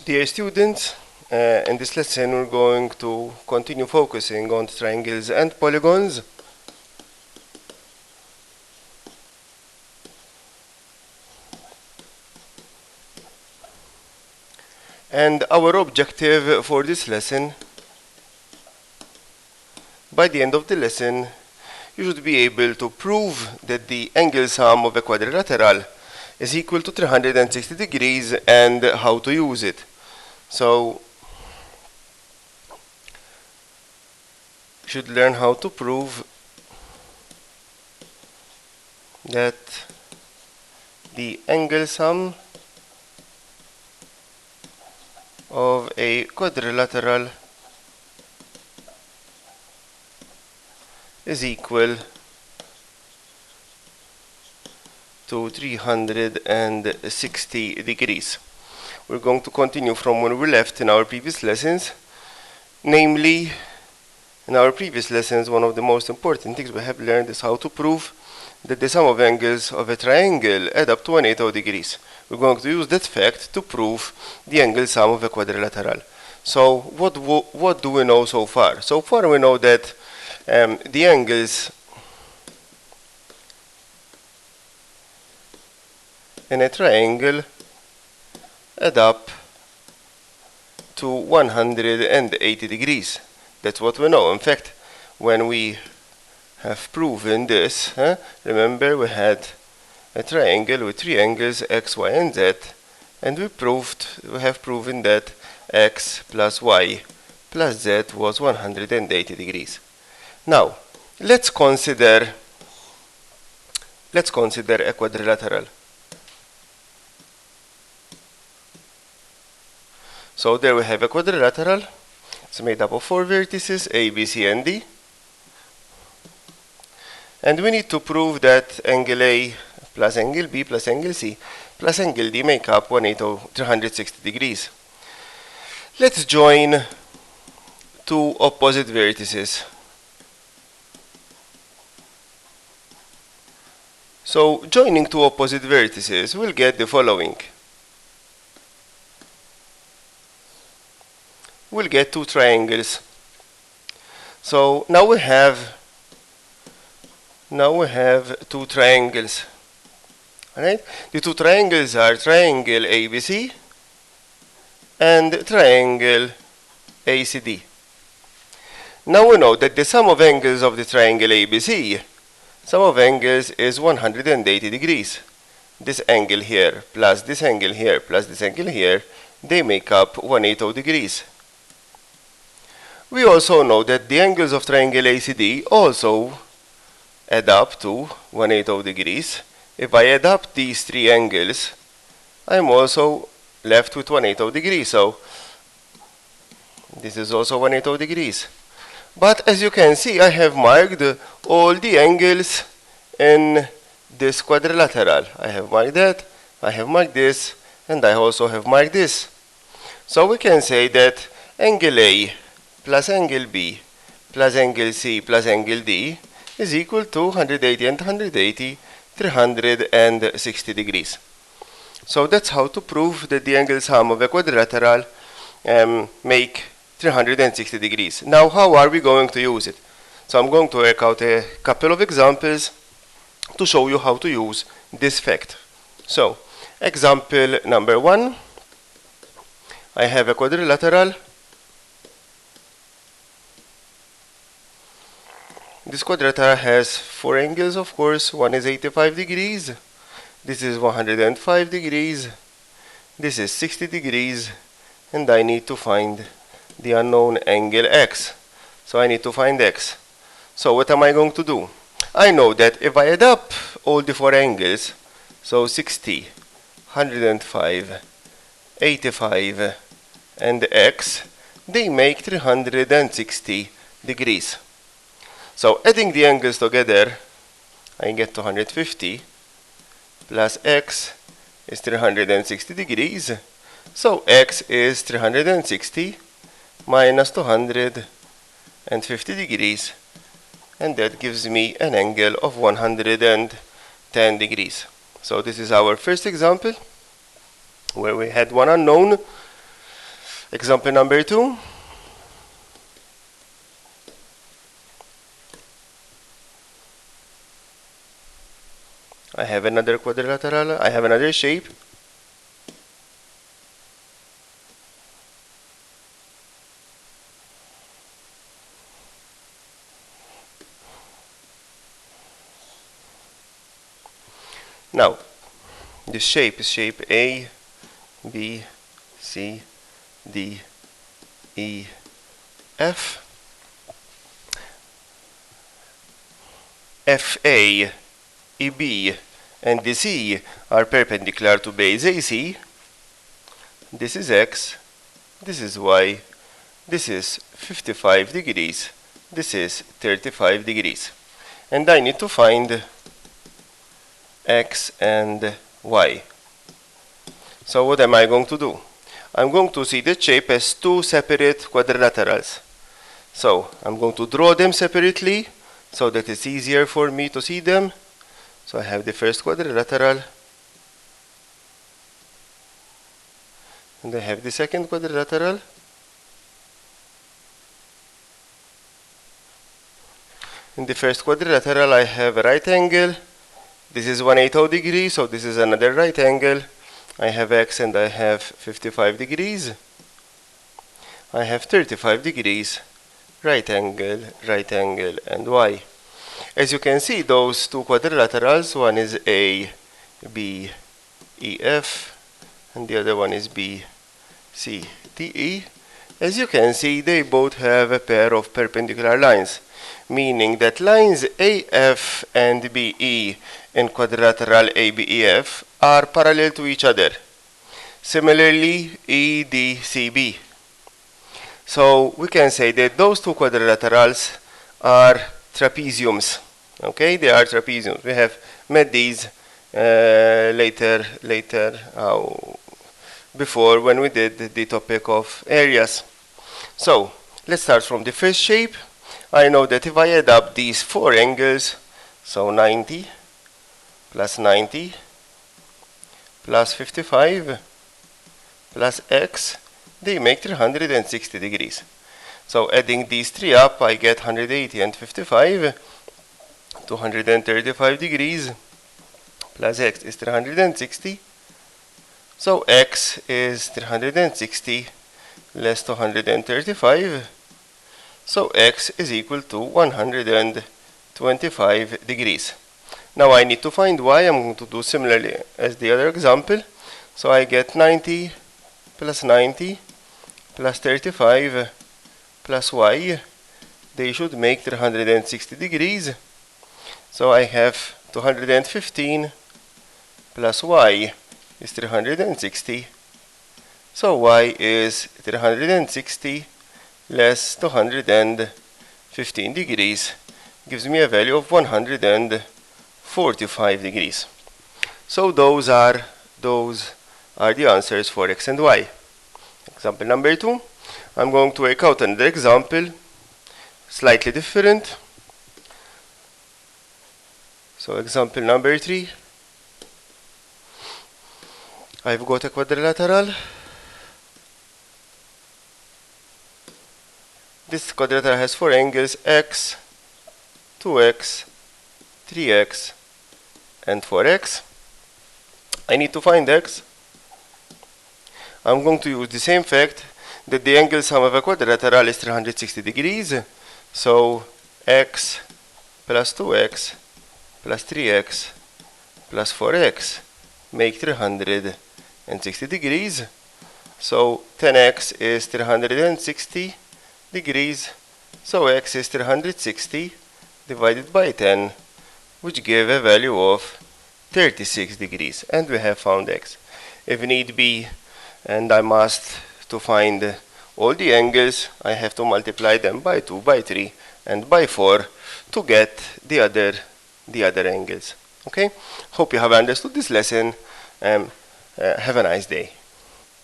Dear students, in this lesson we're going to continue focusing on triangles and polygons. And our objective for this lesson, by the end of the lesson, you should be able to prove that the angle sum of a quadrilateral is equal to 360 degrees and how to use it. So, you should learn how to prove that the angle sum of a quadrilateral is equal to 360 degrees. We're going to continue from where we left in our previous lessons. Namely, in our previous lessons, one of the most important things we have learned is how to prove that the sum of angles of a triangle add up to 180 degrees. We're going to use that fact to prove the angle sum of a quadrilateral. So what do we know so far? So far we know that the angles in a triangle add up to 180 degrees. That's what we know. In fact, when we have proven this, remember we had a triangle with three angles x, y, and z, and we have proven that x plus y plus z was 180 degrees. Now, let's consider a quadrilateral. So there we have a quadrilateral. It's made up of four vertices, A, B, C, and D. And we need to prove that angle A plus angle B plus angle C plus angle D make up 360 degrees. Let's join two opposite vertices. So joining two opposite vertices, we'll get the following. We'll get two triangles. So now we have two triangles. Alright? The two triangles are triangle ABC and triangle ACD. Now we know that the sum of angles of the triangle ABC, sum of angles is 180 degrees. This angle here plus this angle here plus this angle here, they make up 180 degrees. We also know that the angles of triangle ACD also add up to 180 degrees. If I add up these three angles, I'm also left with 180 degrees. So this is also 180 degrees. But as you can see, I have marked all the angles in this quadrilateral. I have marked that, I have marked this, and I also have marked this. So we can say that angle A plus angle B plus angle C plus angle D is equal to 180 and 180, 360 degrees. So that's how to prove that the angle sum of a quadrilateral make 360 degrees. Now, how are we going to use it? So I'm going to work out a couple of examples to show you how to use this fact. So, example number 1, I have a quadrilateral. This quadrilateral has four angles, of course. One is 85 degrees. This is 105 degrees. This is 60 degrees. And I need to find the unknown angle x. So I need to find x. So what am I going to do? I know that if I add up all the four angles, so 60, 105, 85, and x, they make 360 degrees. So adding the angles together, I get 250 plus x is 360 degrees. So x is 360 minus 250 degrees. And that gives me an angle of 110 degrees. So this is our first example, where we had one unknown Example number 2. I have another quadrilateral, I have another shape. Now, this shape is shape A, B, C, D, E, F. FA, EB, and DC are perpendicular to base AC. This is X, this is Y, this is 55 degrees, this is 35 degrees. And I need to find X and Y. So what am I going to do? I'm going to see the shape as two separate quadrilaterals. So I'm going to draw them separately so that it's easier for me to see them. So I have the first quadrilateral, and I have the second quadrilateral. In the first quadrilateral I have a right angle. This is 180 degrees, so this is another right angle. I have X and I have 55 degrees. I have 35 degrees, right angle, and Y. As you can see, those two quadrilaterals, one is A, B, E, F, and the other one is B, C, D, E. As you can see, they both have a pair of perpendicular lines, meaning that lines AF and BE in quadrilateral ABEF are parallel to each other. Similarly, EDCB. So we can say that those two quadrilaterals are trapeziums. Okay, they are trapeziums. We have met these before when we did the topic of areas. So let's start from the first shape. I know that if I add up these four angles, so 90 plus 90 plus 55 plus X, they make 360 degrees. So adding these three up, I get 180 and 55, 235 degrees, plus X is 360. So X is 360 less 235. So X is equal to 125 degrees. Now I need to find Y. I'm going to do similarly as the other example. So I get 90 plus 90 plus 35 plus Y. They should make 360 degrees. So I have 215 plus Y is 360. So Y is 360 less 215 degrees gives me a value of 145 degrees. So those are the answers for X and Y. Example number 2. I'm going to work out another example, slightly different. So example number 3. I've got a quadrilateral. This quadrilateral has four angles: X, 2X, 3X, and 4X. I need to find X. I'm going to use the same fact that the angle sum of a quadrilateral is 360 degrees. So X plus 2X plus 3X plus 4X make 360 degrees. So 10X is 360 degrees. So X is 360 divided by 10, which gave a value of 36 degrees. And we have found X. If need be, and I'm asked to find all the angles, I have to multiply them by 2, by 3, and by 4 to get the other angles. Okay? Hope you have understood this lesson. Have a nice day.